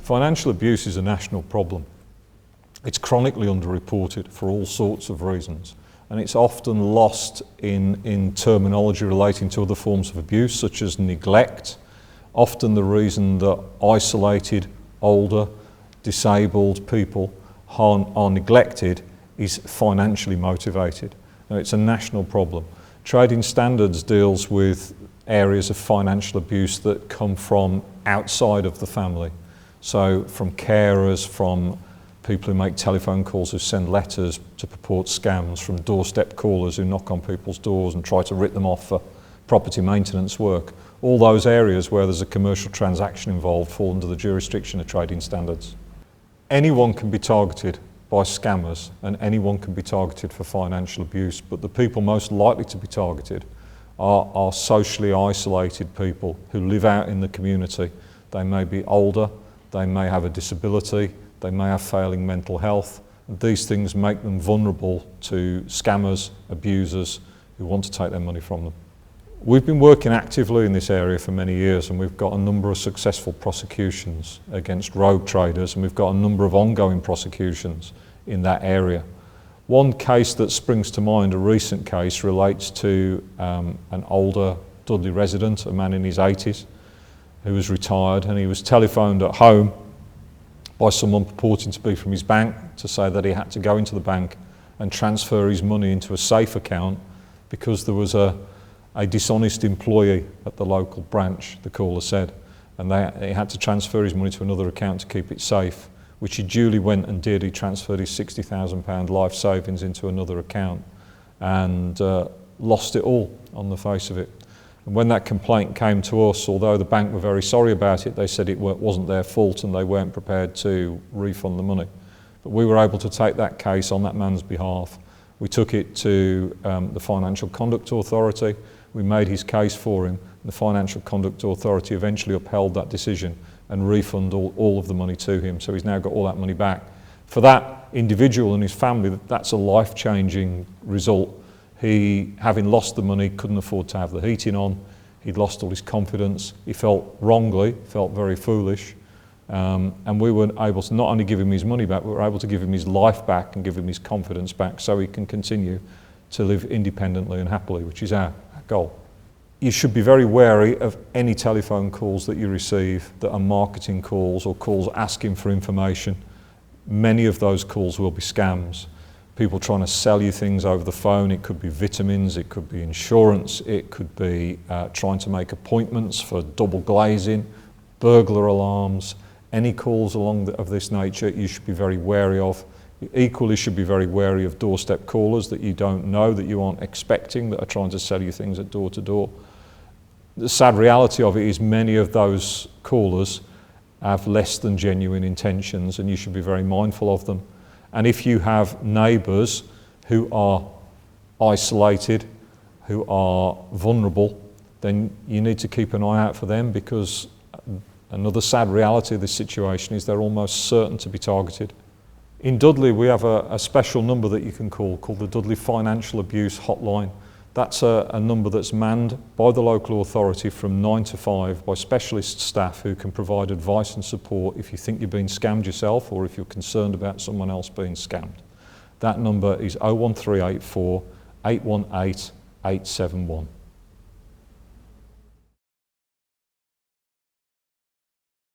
Financial abuse is a national problem. It's chronically underreported for all sorts of reasons, and it's often lost in terminology relating to other forms of abuse, such as neglect. Often the reason that isolated, older, disabled people are neglected is financially motivated. Now, it's a national problem. Trading Standards deals with areas of financial abuse that come from outside of the family. So from carers, from people who make telephone calls, who send letters to purport scams, from doorstep callers who knock on people's doors and try to rip them off for property maintenance work. All those areas where there's a commercial transaction involved fall under the jurisdiction of Trading Standards. Anyone can be targeted by scammers and anyone can be targeted for financial abuse, but the people most likely to be targeted are socially isolated people who live out in the community. They may be older, they may have a disability, they may have failing mental health. These things make them vulnerable to scammers, abusers who want to take their money from them. We've been working actively in this area for many years, and we've got a number of successful prosecutions against rogue traders, and we've got a number of ongoing prosecutions in that area. One case that springs to mind, a recent case, relates to an older Dudley resident, a man in his 80s, who was retired, and he was telephoned at home by someone purporting to be from his bank to say that he had to go into the bank and transfer his money into a safe account because there was a dishonest employee at the local branch, the caller said, and he had to transfer his money to another account to keep it safe, which he duly went and did. He transferred his £60,000 life savings into another account and lost it all on the face of it. And when that complaint came to us, although the bank were very sorry about it, they said it wasn't their fault and they weren't prepared to refund the money. But we were able to take that case on that man's behalf. We took it to the Financial Conduct Authority. We made his case for him. The Financial Conduct Authority eventually upheld that decision and refunded all of the money to him. So he's now got all that money back. For that individual and his family, that's a life-changing result. He, having lost the money, couldn't afford to have the heating on. He'd lost all his confidence. He felt wrongly, felt very foolish. And we were able to not only give him his money back, we were able to give him his life back and give him his confidence back so he can continue to live independently and happily, which is our goal. You should be very wary of any telephone calls that you receive that are marketing calls or calls asking for information. Many of those calls will be scams. People trying to sell you things over the phone. It could be vitamins, it could be insurance, it could be trying to make appointments for double glazing, burglar alarms. Any calls of this nature you should be very wary of. You equally should be very wary of doorstep callers that you don't know, that you aren't expecting, that are trying to sell you things at door to door. The sad reality of it is many of those callers have less than genuine intentions, and you should be very mindful of them. And if you have neighbours who are isolated, who are vulnerable, then you need to keep an eye out for them, because another sad reality of this situation is they're almost certain to be targeted. In Dudley, we have a special number that you can call called the Dudley Financial Abuse Hotline. That's a number that's manned by the local authority from 9 to 5 by specialist staff who can provide advice and support if you think you're being scammed yourself or if you're concerned about someone else being scammed. That number is 01384 818 871.